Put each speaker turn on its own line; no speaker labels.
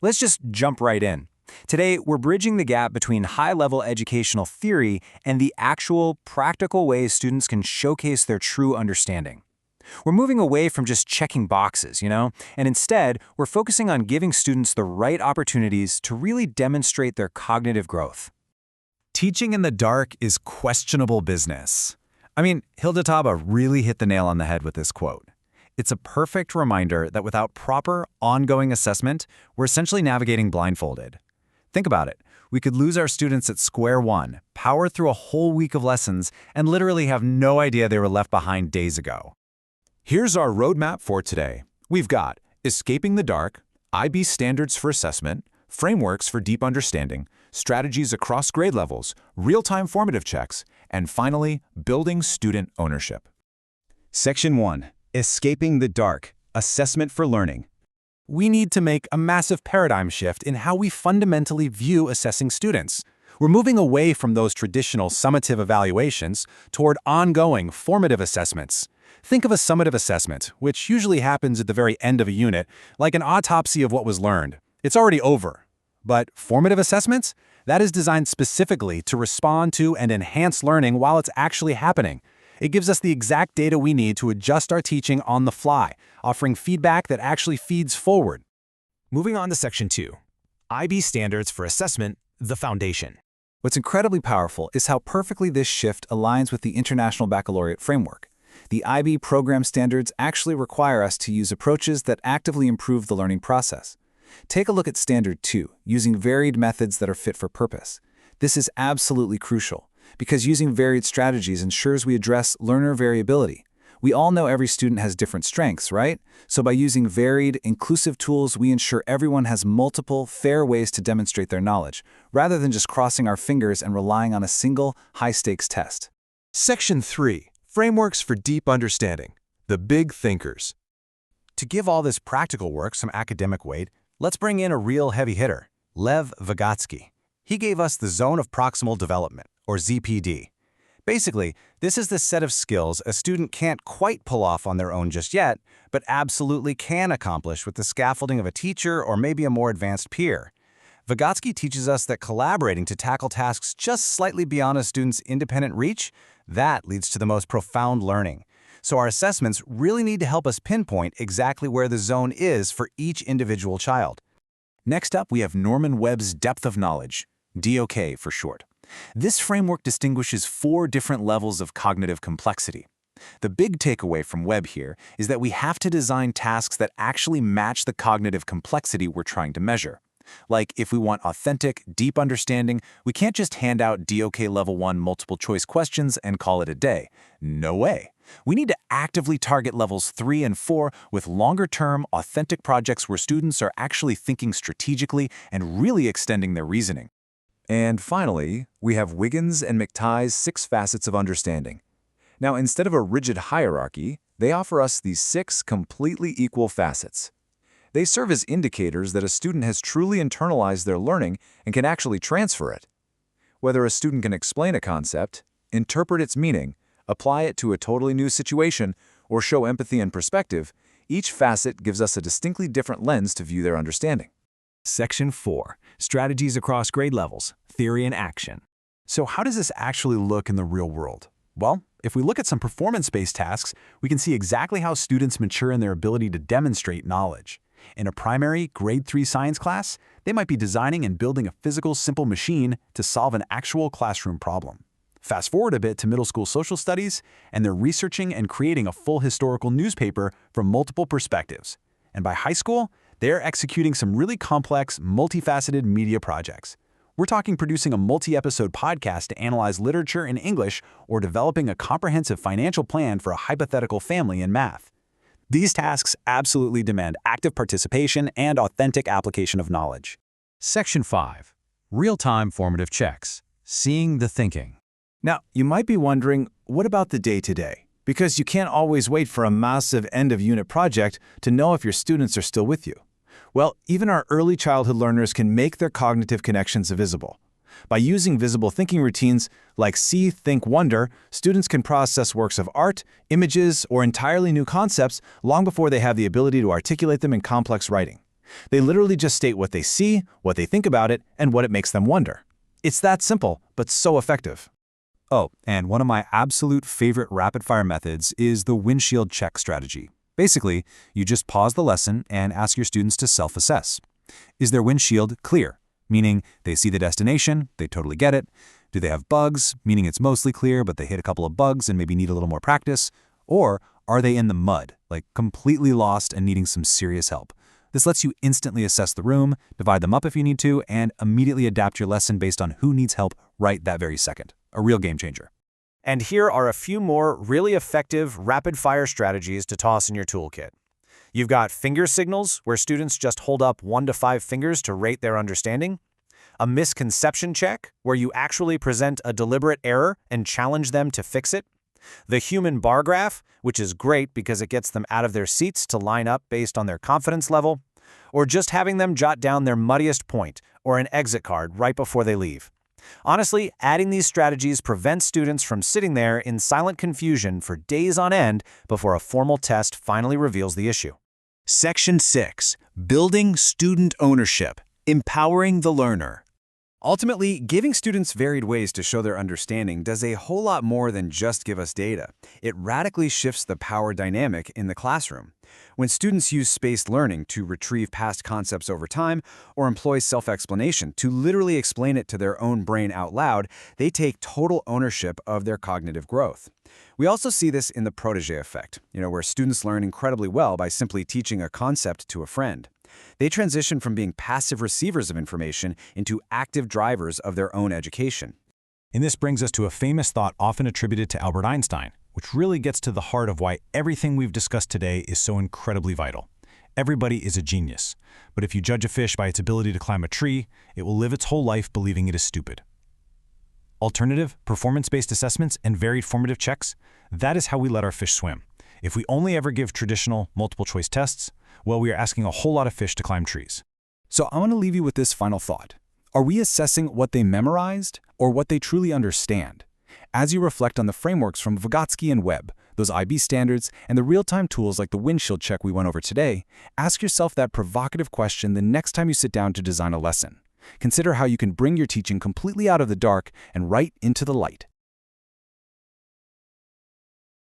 Let's just jump right in. Today, we're bridging the gap between high-level educational theory and the actual, practical ways students can showcase their true understanding. We're moving away from just checking boxes, and instead, we're focusing on giving students the right opportunities to really demonstrate their cognitive growth.
Teaching in the dark is questionable business. Hilda Taba really hit the nail on the head with this quote. It's a perfect reminder that without proper, ongoing assessment, we're essentially navigating blindfolded. Think about it. We could lose our students at square one, power through a whole week of lessons, and literally have no idea they were left behind days ago.
Here's our roadmap for today. We've got Escaping the Dark, IB Standards for Assessment, Frameworks for Deep Understanding, Strategies Across Grade Levels, Real-Time Formative Checks, and finally, Building Student Ownership.
Section 1. Escaping the Dark, Assessment for Learning.
We need to make a massive paradigm shift in how we fundamentally view assessing students. We're moving away from those traditional summative evaluations toward ongoing formative assessments. Think of a summative assessment, which usually happens at the very end of a unit, like an autopsy of what was learned. It's already over. But formative assessments? That is designed specifically to respond to and enhance learning while it's actually happening. It gives us the exact data we need to adjust our teaching on the fly, offering feedback that actually feeds forward.
Moving on to Section 2. IB Standards for Assessment, the Foundation.
What's incredibly powerful is how perfectly this shift aligns with the International Baccalaureate Framework. The IB program standards actually require us to use approaches that actively improve the learning process. Take a look at Standard 2, using varied methods that are fit for purpose. This is absolutely crucial, because using varied strategies ensures we address learner variability. We all know every student has different strengths, right? So by using varied, inclusive tools, we ensure everyone has multiple, fair ways to demonstrate their knowledge, rather than just crossing our fingers and relying on a single, high-stakes test.
Section 3. Frameworks for Deep Understanding, the Big Thinkers.
To give all this practical work some academic weight, let's bring in a real heavy hitter, Lev Vygotsky. He gave us the Zone of Proximal Development, or ZPD. Basically, this is the set of skills a student can't quite pull off on their own just yet, but absolutely can accomplish with the scaffolding of a teacher or maybe a more advanced peer. Vygotsky teaches us that collaborating to tackle tasks just slightly beyond a student's independent reach, that leads to the most profound learning. So our assessments really need to help us pinpoint exactly where the zone is for each individual child.
Next up, we have Norman Webb's Depth of Knowledge, DOK for short. This framework distinguishes 4 different levels of cognitive complexity. The big takeaway from Webb here is that we have to design tasks that actually match the cognitive complexity we're trying to measure. Like, if we want authentic, deep understanding, we can't just hand out DOK Level 1 multiple-choice questions and call it a day. No way. We need to actively target levels 3 and 4 with longer-term, authentic projects where students are actually thinking strategically and really extending their reasoning.
And finally, we have Wiggins and McTighe's 6 Facets of Understanding. Now, instead of a rigid hierarchy, they offer us these 6 completely equal facets. They serve as indicators that a student has truly internalized their learning and can actually transfer it. Whether a student can explain a concept, interpret its meaning, apply it to a totally new situation, or show empathy and perspective, each facet gives us a distinctly different lens to view their understanding.
Section 4. Strategies Across Grade Levels, Theory and Action.
So how does this actually look in the real world? Well, if we look at some performance-based tasks, we can see exactly how students mature in their ability to demonstrate knowledge. In a primary grade 3 science class, they might be designing and building a physical simple machine to solve an actual classroom problem. Fast forward a bit to middle school social studies, and they're researching and creating a full historical newspaper from multiple perspectives. And by high school, they're executing some really complex, multifaceted media projects. We're talking producing a multi-episode podcast to analyze literature in English or developing a comprehensive financial plan for a hypothetical family in math. These tasks absolutely demand active participation and authentic application of knowledge.
Section 5. Real-Time Formative Checks, Seeing the Thinking.
Now, you might be wondering, what about the day-to-day? Because you can't always wait for a massive end-of-unit project to know if your students are still with you. Well, even our early childhood learners can make their cognitive connections visible. By using visible thinking routines like See, Think, Wonder, students can process works of art, images, or entirely new concepts long before they have the ability to articulate them in complex writing. They literally just state what they see, what they think about it, and what it makes them wonder. It's that simple, but so effective.
Oh, and one of my absolute favorite rapid-fire methods is the windshield check strategy. Basically, you just pause the lesson and ask your students to self-assess. Is their windshield clear? Meaning they see the destination, they totally get it. Do they have bugs? Meaning it's mostly clear, but they hit a couple of bugs and maybe need a little more practice. Or are they in the mud, like completely lost and needing some serious help? This lets you instantly assess the room, divide them up if you need to, and immediately adapt your lesson based on who needs help right that very second. A real game changer.
And here are a few more really effective rapid-fire strategies to toss in your toolkit. You've got finger signals, where students just hold up 1 to 5 fingers to rate their understanding. A misconception check, where you actually present a deliberate error and challenge them to fix it. The human bar graph, which is great because it gets them out of their seats to line up based on their confidence level. Or just having them jot down their muddiest point or an exit card right before they leave. Honestly, adding these strategies prevents students from sitting there in silent confusion for days on end before a formal test finally reveals the issue.
Section 6. Building Student Ownership. Empowering the learner.
Ultimately, giving students varied ways to show their understanding does a whole lot more than just give us data. It radically shifts the power dynamic in the classroom. When students use spaced learning to retrieve past concepts over time or employ self-explanation to literally explain it to their own brain out loud, they take total ownership of their cognitive growth. We also see this in the protégé effect, where students learn incredibly well by simply teaching a concept to a friend. They transition from being passive receivers of information into active drivers of their own education.
And this brings us to a famous thought often attributed to Albert Einstein, which really gets to the heart of why everything we've discussed today is so incredibly vital. Everybody is a genius, but if you judge a fish by its ability to climb a tree, it will live its whole life believing it is stupid. Alternative, performance-based assessments and varied formative checks, that is how we let our fish swim. If we only ever give traditional multiple-choice tests, well, we are asking a whole lot of fish to climb trees.
So I want to leave you with this final thought. Are we assessing what they memorized or what they truly understand? As you reflect on the frameworks from Vygotsky and Webb, those IB standards, and the real-time tools like the windshield check we went over today, ask yourself that provocative question the next time you sit down to design a lesson. Consider how you can bring your teaching completely out of the dark and right into the light.